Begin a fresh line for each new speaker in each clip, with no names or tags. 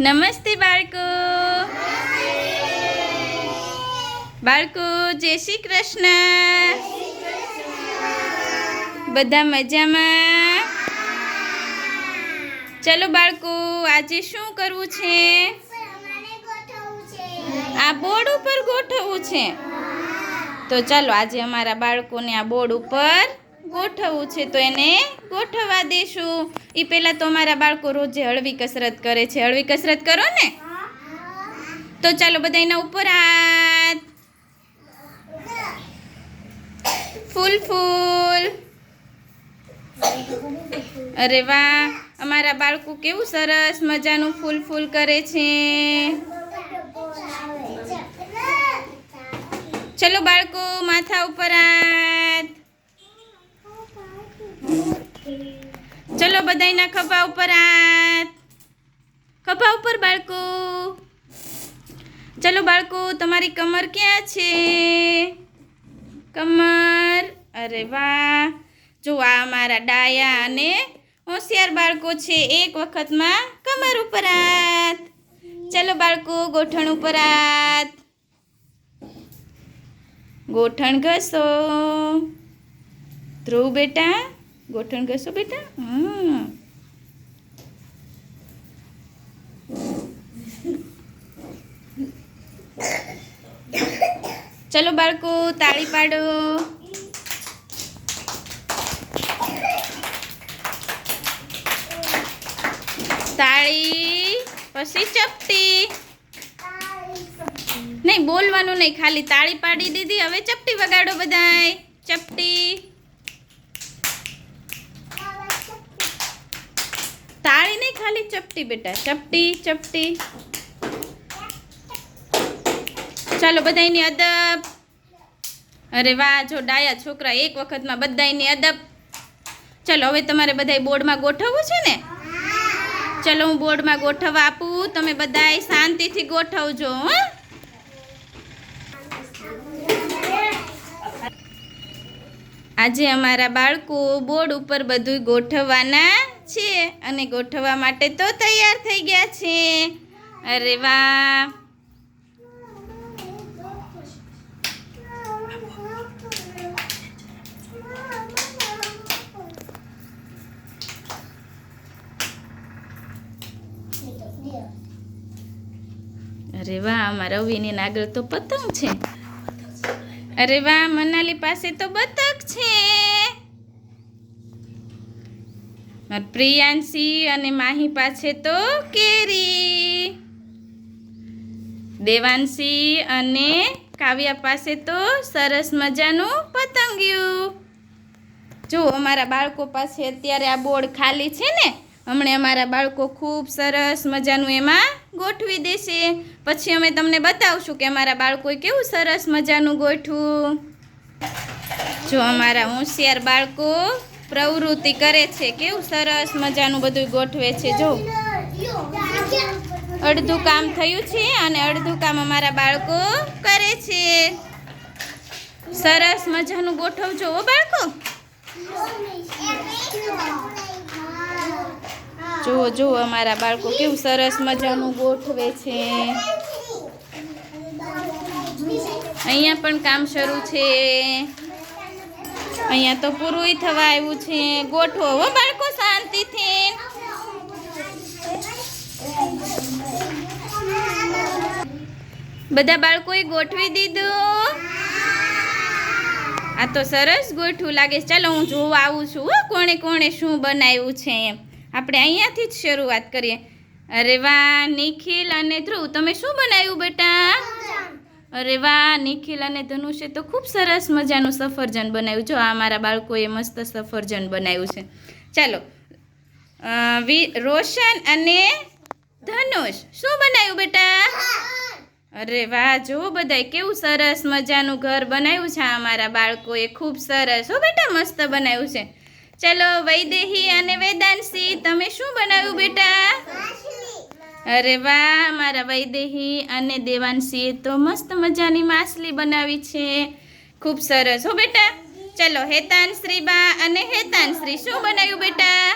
નમસ્તે બાળકો. બાળકો જય શ્રી કૃષ્ણ. બધા મજામાં? ચલો બાળકો, આજે શું કરવું છે? આ બોર્ડ ઉપર ગોઠવવું છે. તો ચાલો આજે અમારા બાળકોને આ બોર્ડ ઉપર ગોઠવવું છે, તો એને ગોઠવવા દેશું. એ પહેલાં તો અમારા બાળકો રોજે હળવી કસરત કરે છે. હળવી કસરત કરો ને. તો ચાલો બધા એના ઉપર હાથ. ફૂલ ફૂલ. અરે વાહ, અમારા બાળકો કેવું સરસ મજાનું ફૂલ ફૂલ કરે છે. ચલો બાળકો, માથા ઉપર હાથ. ચલો બધાયના ખભા ઉપર હાથ. ખભા ઉપર બાળકો. ચલો બાળકો, તમારી કમર ક્યાં છે? કમર. અરે વાહ, જો આ અમારા ડાયા અને હોશિયાર બાળકો છે. એક વખતમાં કમર ઉપર હાથ. ચલો બાળકો, ગોઠણ ઉપર હાથ. ગોઠણ ઘસો. ધ્રુવ બેટા, ગોઠણ ઘસો બેટા. ચલો બાળકો, તાળી પાડો. તાળી પછી ચપટી. નહીં બોલવાનું નહીં, ખાલી તાળી પાડી દીધી. હવે ચપટી વગાડો બધાય. ચપટી. તાળી નહીં, ખાલી ચપટી બેટા. ચપટી ચપટી. ચાલો બધાયની અદબ. અરે વાહ, જો ડાયા છોકરા એક વખતમાં બધાયની અદબ. ચલો હવે તમારે બધાય બોર્ડમાં ગોઠવવું છે ને? ચલો હું બોર્ડમાં ગોઠવવા આપું, તમે બધાય શાંતિથી ગોઠવજો. આજે અમારા બાળકો બોર્ડ ઉપર બધું ગોઠવવાના છે અને ગોઠવવા માટે તો તૈયાર થઈ ગયા છે. અરે વાહ. અરે વાહ, અમારા રવિની આગળ તો પતંગ છે. અરે વાહ, મનાલી પાસે તો બતક છે. પ્રિયાંશી અને માહી પાસે તો કેરી. દેવાંશી અને કાવ્યા પાસે તો સરસ મજાનું પતંગિયું. જો અમારા બાળકો પાસે અત્યારે આ બોર્ડ ખાલી છે ને, હમણાં અમારા બાળકો ખૂબ સરસ મજાનું એમાં ગોઠવી દેશે. પછી અમે તમને બતાવશું કે અમારા બાળકોએ કેવું સરસ મજાનું ગોઠવું. જો અમારા હોશિયાર બાળકો પ્રવૃત્તિ કરે છે, કેવું સરસ મજાનું બધું ગોઠવે છે. જો અડધું કામ થયું છે અને અડધું કામ અમારા બાળકો કરે છે. સરસ મજાનું ગોઠવજો હો બાળકો. જુઓ જુઓ અમારા બાળકો કેવું સરસ મજાનું ગોઠવે છે. અહીંયા પણ કામ શરૂ છે. અહીંયા તો પૂરું થવા આવ્યું છે. ગોઠવો હો બાળકો શાંતિથી. બધા બાળકોએ ગોઠવી દીધું. આ તો સરસ ગોઠવું લાગે છે. ચાલો હું જોવા આવું છું કોણે કોણે શું બનાવ્યું છે એમ. આપણે અહીંયાથી જ શરૂઆત કરીએ. અરે વાહ, નિખિલ અને ધ્રુવ, તમે શું બનાવ્યું બેટા? અરે વાહ, નિખિલ અને ધનુષે તો ખૂબ સરસ મજાનું સફરજન બનાવ્યું. જો આ મારા બાળકોએ મસ્ત સફરજન બનાવ્યું છે. ચાલો રોશન અને ધનુષ શું બનાવ્યું બેટા? અરે વાહ, જો બધાય કેવું સરસ મજાનું ઘર બનાવ્યું છે અમારા બાળકોએ. ખૂબ સરસ હો બેટા, મસ્ત બનાવ્યું છે. ચલો વૈદેહી અને વેદાંશી, તમે શું બનાવ્યું બેટા? અરે વાહ, મારા વૈદેહી અને દેવાંશીએ તો મસ્ત મજાની માછલી બનાવી છે. ખૂબ સરસ હો બેટા. ચલો હેતાંશ્રી બા અને હેતાંશ્રી શું બનાવ્યું બેટા?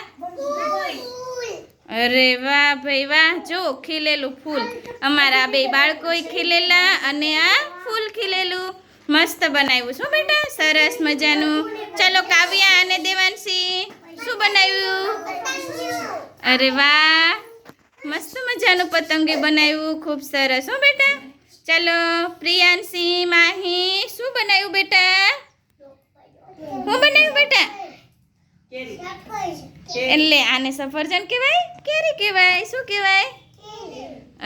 અરે વાહ ભાઈ વાહ, જો ખીલેલું ફૂલ અમારા બે બાળકોએ ખીલેલા અને આ ફૂલ ખીલેલું મસ્ત બનાવ્યું શું બેટા, સરસ મજાનું. ચાલો કાવ્યા અને દેવાંશી શું બનાવ્યું? અરે વાહ, મસ્ત મજાનું પતંગિયું બનાવ્યું, ખૂબ સરસ હો બેટા. ચાલો પ્રિયાંશી, માહી શું બનાવ્યું બેટા? શું બનાવ્યું બેટા? એટલે આને સફરજન કહેવાય, કેરી કહેવાય, શું કહેવાય?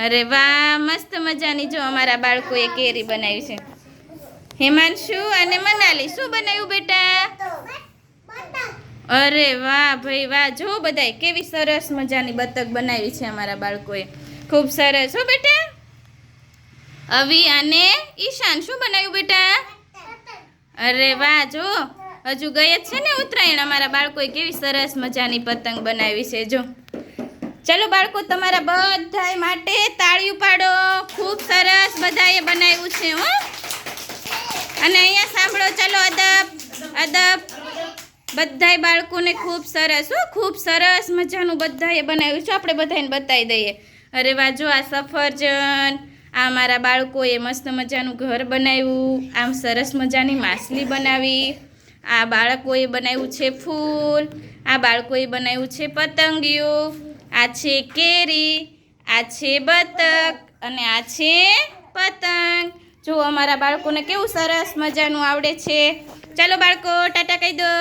અરે વાહ, મસ્ત મજાની જો અમારા બાળકોએ કેરી બનાવી છે. હિમાંશુ અને મનાલી શું બનાવ્યું બેટા? અરે વાહ ભાઈ વાહ, જો બધાય કેવી સરસ મજાની બતક બનાવી છે અમારા બાળકોએ, ખૂબ સરસ હો બેટા. અવી અને ઈશાન શું બનાવ્યું બેટા? અરે વાહ, જો હજુ ગઈ જ છે ને ઉત્તરાયણ, અમારા બાળકોએ કેવી સરસ મજાની પતંગ બનાવી છે જો. ચલો બાળકો, તમારા બધાય માટે તાળીઓ પાડો, ખૂબ સરસ બધાએ બનાવ્યું છે હો. અને અહીંયા સાંભળો, ચલો અદબ અદબ, બધાય બાળકોને ખૂબ સરસ હો, ખૂબ સરસ મજાનું બધાએ બનાવ્યું છે. આપણે બધાને બતાવી દઈએ. અરે વાહ, જો આ સફરજન, આ મારા બાળકોએ મસ્ત મજાનું ઘર બનાવ્યું, આમ સરસ મજાની માછલી બનાવી, આ બાળકોએ બનાવ્યું છે ફૂલ, આ બાળકોએ બનાવ્યું છે પતંગિયું, આ છે કેરી, આ છે બતક અને આ છે પતંગ. જો અમારા બાળકોને કેવું સરસ મજાનું આવડે છે. ચાલો બાળકો, ટાટા કહી દો.